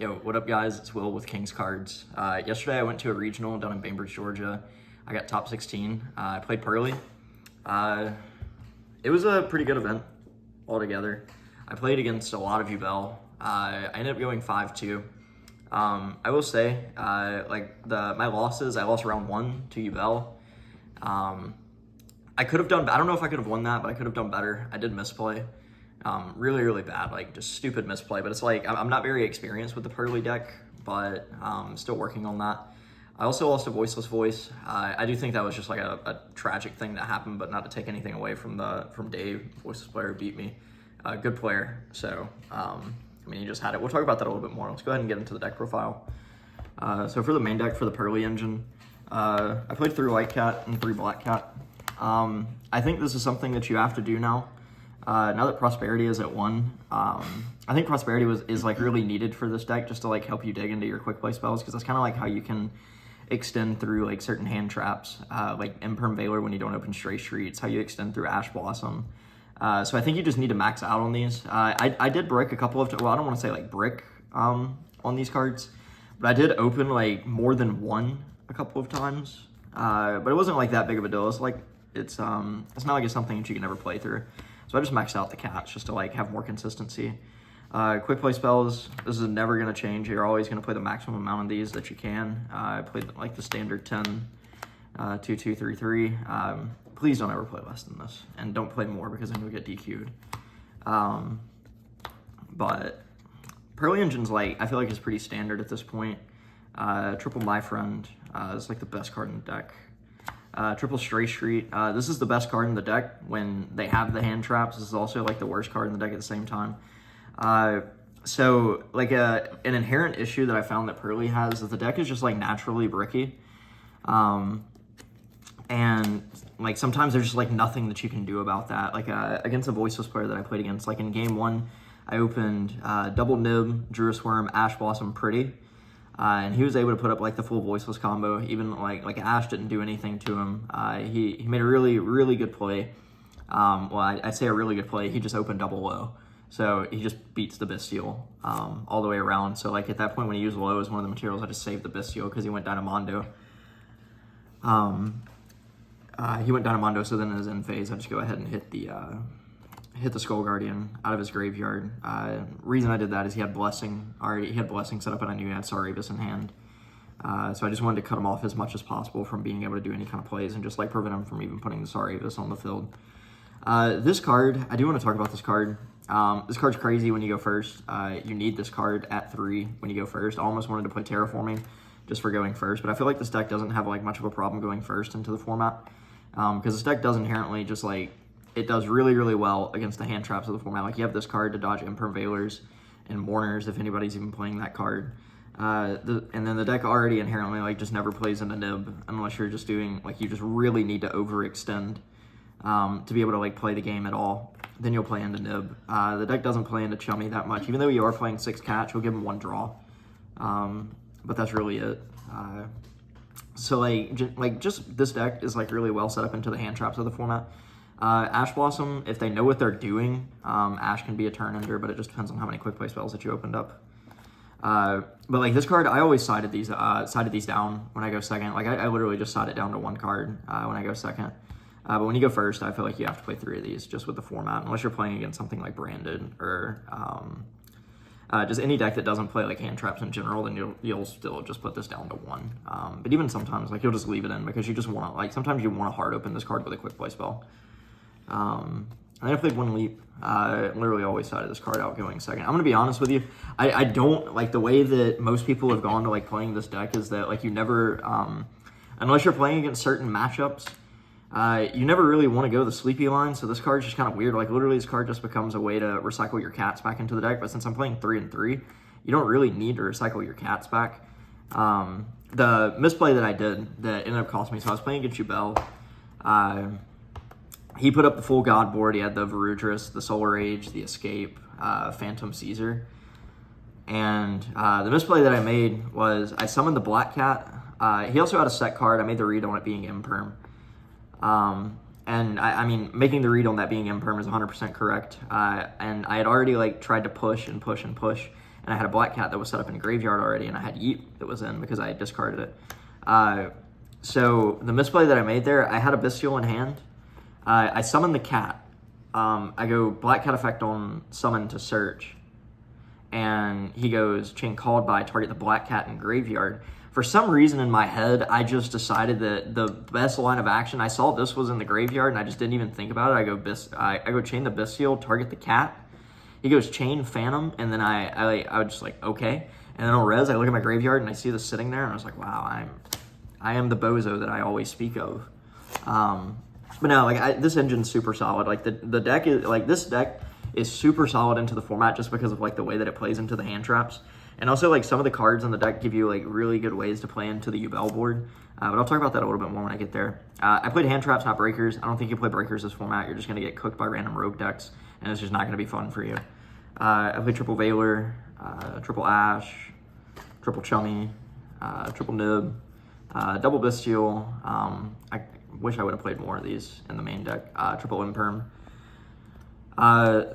Yo, what up, guys? It's Will with King's Cards. Yesterday I went to a regional down in Bainbridge, Georgia. I got top 16. I played Purrely. It was a pretty good event altogether. I played against a lot of UBell. I ended up going 5-2. I will say, my losses, I lost round 1 to UBell. I could have done, I don't know if I could have won that, but I could have done better. I did misplay. Really, really bad, like just stupid misplay. But it's like, I'm not very experienced with the Purrely deck, but still working on that. I also lost a Voiceless Voice. I do think that was just like a tragic thing that happened, but not to take anything away from Dave, Voiceless player who beat me. Good player, so I mean, he just had it. We'll talk about that a little bit more. Let's go ahead and get into the deck profile. So for the main deck for the Purrely engine, I played 3 White Cat and 3 Black Cat. I think this is something that you have to do now. Now that Prosperity is at 1, I think Prosperity is like really needed for this deck just to like help you dig into your quick play spells, because that's kind of like how you can extend through like certain hand traps, like Imperm Veiler when you don't open Stray Streets, how you extend through Ash Blossom. So I think you just need to max out on these. I did brick a couple of, well, I don't want to say like brick on these cards, but I did open like more than one a couple of times. But it wasn't like that big of a deal. It's like, it's not like it's something that you can never play through. So I just maxed out the cats just to like have more consistency. Quick play spells, this is never going to change. You're always going to play the maximum amount of these that you can. I played like the standard 10, 2, 2, 3, 3. Please don't ever play less than this, and don't play more because then you'll get DQ'd. But Purrely engine's like, I feel like it's pretty standard at this point. Triple My Friend is like the best card in the deck. Triple Stray Street, this is the best card in the deck when they have the hand traps. This is also like the worst card in the deck at the same time. So like an inherent issue that I found that Purrely has is the deck is just like naturally bricky. And like sometimes there's just like nothing that you can do about that. Like against a Voiceless player that I played against, like in game 1, I opened double Nib, Druid Worm, Ash Blossom, Pretty. And he was able to put up like the full Voiceless combo. Even like Ash didn't do anything to him. He made a really, really good play. Well, I'd say a really good play. He just opened double low. So he just beats the Bestial all the way around. So like at that point when he used low as one of the materials, I just saved the Bestial because he went Dynamondo. He went Dynamondo, so then in his end phase, I just go ahead and hit the Skull Guardian out of his graveyard. Reason I did that is he had Blessing set up, and I knew he had Saravis in hand. So I just wanted to cut him off as much as possible from being able to do any kind of plays and just like prevent him from even putting the Saravis on the field. This card, I do want to talk about this card. This card's crazy when you go first. You need this card at 3 when you go first. I almost wanted to play Terraforming just for going first, but I feel like this deck doesn't have like much of a problem going first into the format. Because this deck does inherently just like, it does really, really well against the hand traps of the format. Like you have this card to dodge Imperm Veilers and Mourners if anybody's even playing that card. And then the deck already inherently like just never plays into Nib unless you're just doing, like you just really need to overextend to be able to like play the game at all. Then you'll play into Nib. The deck doesn't play into Chummy that much. Even though you are playing 6 catch, you'll give him 1 draw. But that's really it. So like just this deck is like really well set up into the hand traps of the format. Ash Blossom, if they know what they're doing, Ash can be a turn ender, but it just depends on how many quick play spells that you opened up. But like this card, I always sided these down when I go second. Like I literally just side it down to 1 card when I go second. But when you go first, I feel like you have to play 3 of these just with the format, unless you're playing against something like Branded or just any deck that doesn't play like hand traps in general, then you'll still just put this down to 1. But even sometimes like you'll just leave it in because you just want to, like sometimes you want to hard open this card with a quick play spell. And then I played 1 Leap. Literally always sided this card out going second. I'm gonna be honest with you. I don't like the way that most people have gone to like playing this deck is that like you never, unless you're playing against certain matchups, you never really want to go the sleepy line. So this card's just kind of weird. Like literally this card just becomes a way to recycle your cats back into the deck. But since I'm playing 3 and 3, you don't really need to recycle your cats back. The misplay that I did that ended up costing me. So I was playing against Ubel. He put up the full God board. He had the Varudris, the Solar Age, the Escape, Phantom Caesar. And the misplay that I made was I summoned the Black Cat. He also had a set card. I made the read on it being Imperm. And I mean, making the read on that being Imperm is 100% correct. And I had already like tried to push and push and push. and I had a Black Cat that was set up in Graveyard already, and I had Yeet that was in because I had discarded it. So the misplay that I made there, I had a Bestial in hand. I summoned the cat. I go Black Cat effect on summon to search, and he goes chain called by target the Black Cat in Graveyard. For some reason in my head, I just decided that the best line of action, I saw this was in the graveyard, and I just didn't even think about it. I go chain the Bestial, target the cat. He goes chain Phantom, and then I was just like, okay. And then on res, I look at my graveyard, and I see this sitting there, and I was like, wow, I am the bozo that I always speak of. But no, like this engine's super solid. Like the deck is like this deck is super solid into the format just because of like the way that it plays into the hand traps. And also, like, some of the cards on the deck give you, like, really good ways to play into the Ubel board. But I'll talk about that a little bit more when I get there. I played hand traps, not breakers. I don't think you play breakers this format. You're just going to get cooked by random rogue decks, and it's just not going to be fun for you. I played triple Valor, triple Ash, triple Chummy, triple Nib, double Bestial. I wish I would have played more of these in the main deck. Triple Imperm.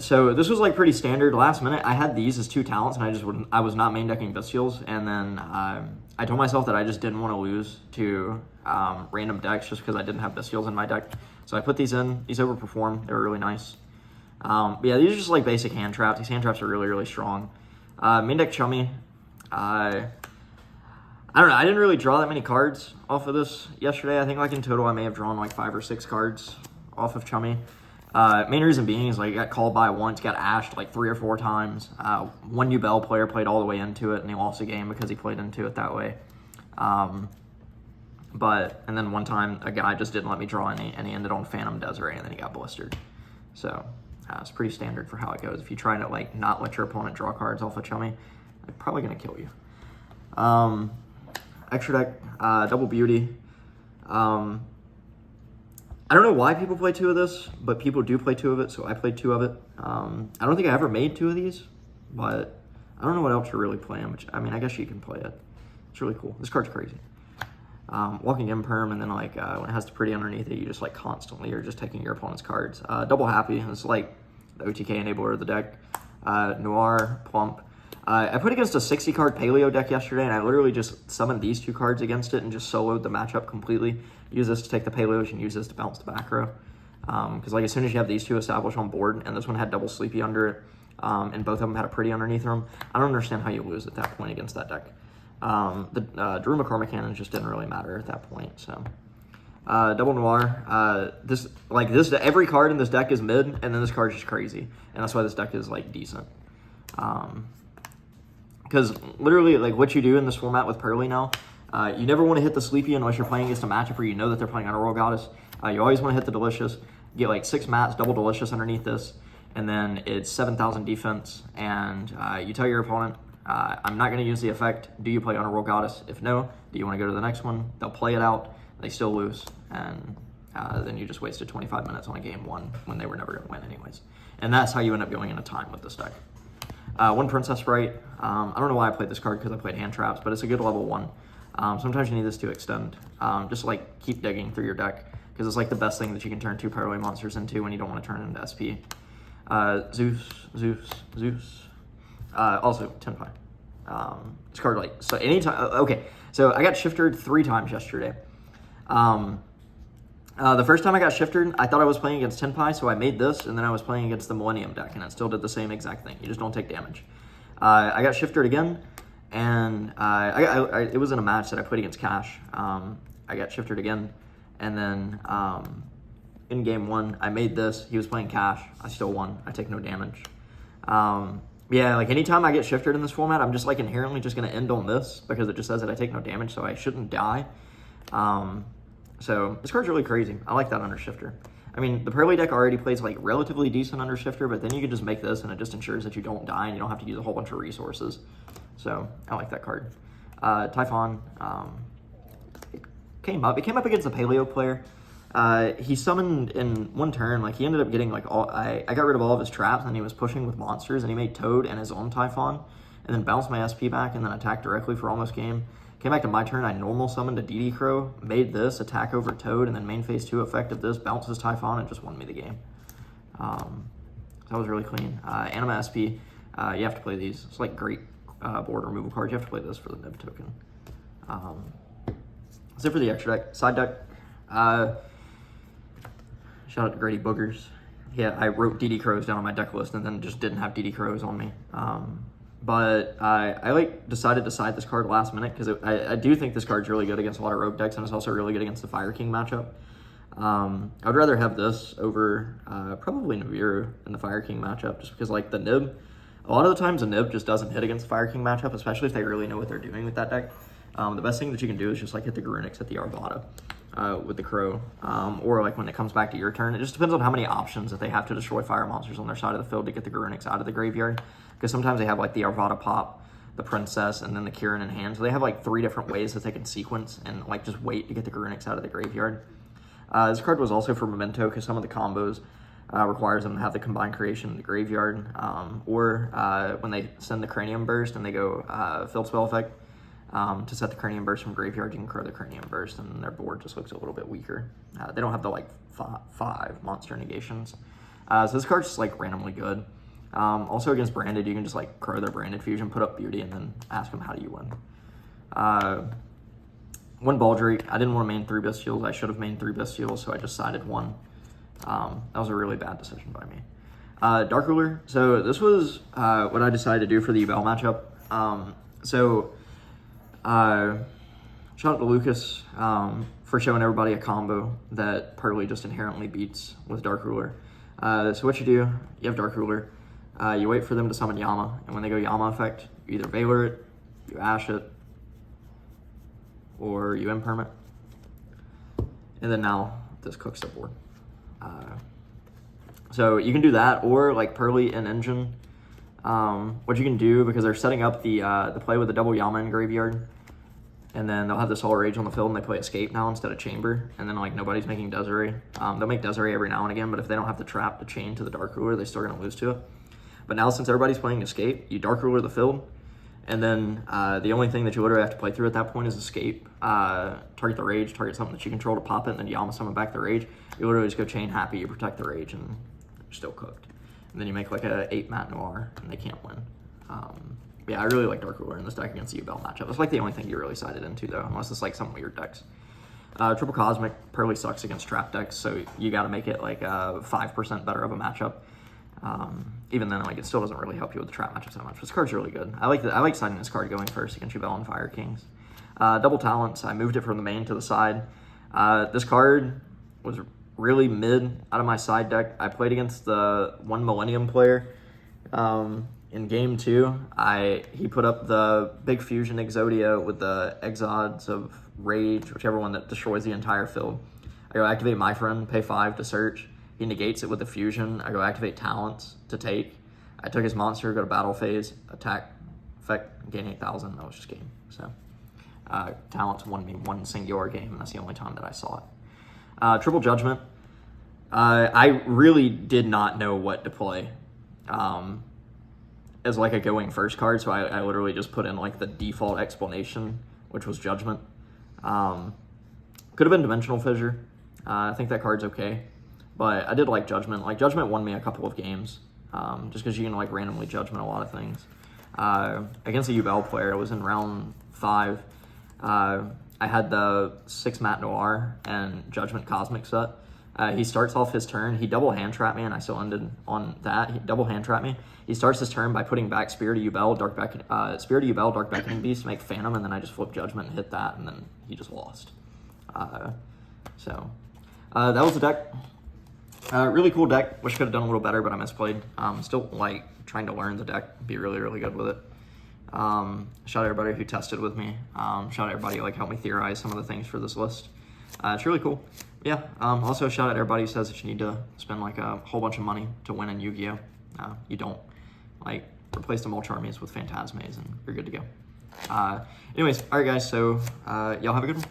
So this was like pretty standard. Last minute, I had these as 2 talents, and I was not main decking Bestials, and then I told myself that I just didn't want to lose to random decks just because I didn't have Bestials in my deck. So I put these in. These overperformed. They were really nice. But yeah, these are just like basic hand traps. These hand traps are really, really strong. Main deck Chummy. I don't know. I didn't really draw that many cards off of this yesterday. I think like in total I may have drawn like 5 or 6 cards off of Chummy. Main reason being is like I got called by once, got ashed like 3 or 4 times. One Ubel player played all the way into it, and he lost the game because he played into it that way. And then one time a guy just didn't let me draw any, and he ended on Phantom Desiree, and then he got blistered. So it's pretty standard for how it goes. If you try to like not let your opponent draw cards off of Chummy, they're probably gonna kill you. Extra deck, Double Beauty. I don't know why people play 2 of this, but people do play 2 of it, so I played 2 of it. I don't think I ever made 2 of these, but I don't know what else you're really playing, which, I mean, I guess you can play it. It's really cool. This card's crazy. Walking Imperm, and then, like, when it has the pretty underneath it, you just, like, constantly are just taking your opponent's cards. Double Happy, it's like the OTK enabler of the deck. Noir, Plump. I put against a 60-card Paleo deck yesterday, and I literally just summoned these 2 cards against it and just soloed the matchup completely. Use this to take the Paleos and use this to bounce the back row. Because like as soon as you have these 2 established on board, and this one had double Sleepy under it, and both of them had a pretty underneath them, I don't understand how you lose at that point against that deck. The Daruma Karma Cannons just didn't really matter at that point. So Double Noir. Every card in this deck is mid, and then this card's just crazy, and that's why this deck is like decent. Because literally, like what you do in this format with Purrely now, you never want to hit the Sleepy unless you're playing against a matchup where you know that they're playing Underworld Goddess. You always want to hit the Delicious. Get like 6 mats, double Delicious underneath this, and then it's 7,000 defense. And you tell your opponent, I'm not going to use the effect. Do you play Underworld Goddess? If no, do you want to go to the next one? They'll play it out. They still lose. And then you just wasted 25 minutes on a game 1 when they were never going to win anyways. And that's how you end up going into time with this deck. 1 Princess Sprite. I don't know why I played this card because I played hand traps, but it's a good level 1. Sometimes you need this to extend. Just like keep digging through your deck because it's like the best thing that you can turn 2 Purrely monsters into when you don't want to turn it into SP. Zeus. Also 10 pie. This card like so anytime. Okay, so I got shifted 3 times yesterday. The first time I got shifted, I thought I was playing against Tenpai, so I made this, and then I was playing against the Millennium deck, and it still did the same exact thing. You just don't take damage. I got shifted again, and it was in a match that I played against Cash. I got shifted again, and then in game 1, I made this. He was playing Cash. I still won. I take no damage. Yeah, like anytime I get shifted in this format, I'm just like inherently just going to end on this because it just says that I take no damage, so I shouldn't die. So this card's really crazy. I like that under shifter. I mean, the Purrely deck already plays like relatively decent under shifter, but then you can just make this and it just ensures that you don't die and you don't have to use a whole bunch of resources. So I like that card. Typhon, it came up against a Paleo player. He summoned in 1 turn, like he ended up getting like I got rid of all of his traps and he was pushing with monsters and he made Toad and his own Typhon and then bounced my SP back and then attacked directly for almost game. Came back to my turn, I normal summoned a DD Crow, made this, attack over Toad, and then main phase 2 effective this, bounces Typhon, and just won me the game. So that was really clean. Anima SP, you have to play these. It's like great board removal cards. You have to play this for the nib token. That's it for the extra deck. Side deck. Shout out to Grady Boogers. Yeah, I wrote DD Crows down on my deck list and then just didn't have DD Crows on me. But I like decided to side this card last minute because I do think this card's really good against a lot of rogue decks, and it's also really good against the Fire King matchup. I would rather have this over probably Nibiru in the Fire King matchup, just because like the nib, a lot of the times the nib just doesn't hit against the Fire King matchup, especially if they really know what they're doing with that deck. The best thing that you can do is just like hit the Garunix at the Arvada with the Crow, or like when it comes back to your turn. It just depends on how many options that they have to destroy fire monsters on their side of the field to get the Garunix out of the graveyard, because sometimes they have like the Arvada pop, the Princess, and then the Kirin in hand. So they have like 3 different ways that they can sequence and like just wait to get the Garunix out of the graveyard. This card was also for Memento because some of the combos requires them to have the combined creation in the graveyard, or when they send the Cranium Burst and they go Field Spell Effect, to set the Cranium Burst from graveyard, you can crow the Cranium Burst and their board just looks a little bit weaker. They don't have the like 5 monster negations. So this card's just like randomly good. Also against Branded, you can just like crow their Branded Fusion, put up Beauty, and then ask them how do you win. One Baldric. I didn't want to main 3 Bestials. I should have main 3 Bestials, so I just sided 1. That was a really bad decision by me. Dark Ruler. So this was what I decided to do for the Yubel matchup. Shout out to Lucas for showing everybody a combo that Purrely just inherently beats with Dark Ruler. So what you do, you have Dark Ruler. You wait for them to summon Yama, and when they go Yama effect, you either Valor it, you Ash it, or you Imperm it. And then now this cooks the board. So you can do that, or like Purrely and Engine. What you can do, because they're setting up the play with the double Yama in graveyard, and then they'll have the Solar Rage on the field and they play Escape now instead of Chamber, and then like nobody's making Desiree. They'll make Desiree every now and again, but if they don't have the trap to chain to the Dark Ruler, they're still going to lose to it. But now since everybody's playing Escape, you Dark Ruler the field, and then the only thing that you literally have to play through at that point is Escape. Target the Rage, target something that you control to pop it, and then Yama summon back the Rage. You literally just go chain Happy, you protect the Rage, and you're still cooked. And then you make like a 8 Mat Noir, and they can't win. Yeah, I really like Dark Ruler in this deck against the Yubel matchup. It's like the only thing you really sided into, though, unless it's like some weird decks. Triple Cosmic, Purrely sucks against trap decks, so you got to make it like 5% better of a matchup. Even then, like it still doesn't really help you with the trap matchups that much. This card's really good. I like siding this card going first against Yubel and Fire Kings. Double Talents, I moved it from the main to the side. This card was really mid out of my side deck. I played against the one Millennium player. In game 2, he put up the big fusion Exodia with the Exods of Rage, whichever one that destroys the entire field. I go activate My Friend, pay 5 to search. He negates it with the fusion. I go activate Talents to take. I took his monster, go to battle phase, attack, effect, gain 8,000. That was just game. So Talents won me one singular game, and that's the only time that I saw it. Triple Judgment. I really did not know what to play as like a going first card, so I literally just put in like the default explanation, which was Judgment. Could have been Dimensional Fissure. I think that card's okay, but I did like Judgment. Like Judgment won me a couple of games, just because you can like randomly Judgment a lot of things. Against a Yubel player, it was in round 5. I had the 6 Mat Noir and Judgment Cosmic set. He starts off his turn. He double hand trapped me, and I still ended on that. He double hand trapped me. He starts his turn by putting back Spirit of Yubel, Dark Beckoning Beast to make Phantom, and then I just flip Judgment and hit that, and then he just lost. That was the deck. Really cool deck. Wish I could have done a little better, but I misplayed. Still like trying to learn the deck, be really, really good with it. Shout out everybody who tested with me. Shout out everybody who like helped me theorize some of the things for this list. It's really cool. Yeah, also shout out everybody who says that you need to spend like a whole bunch of money to win in Yu-Gi-Oh! You don't. Like, replace the Mulch Armies with Phantasmes and you're good to go. Anyways, alright guys, so y'all have a good one.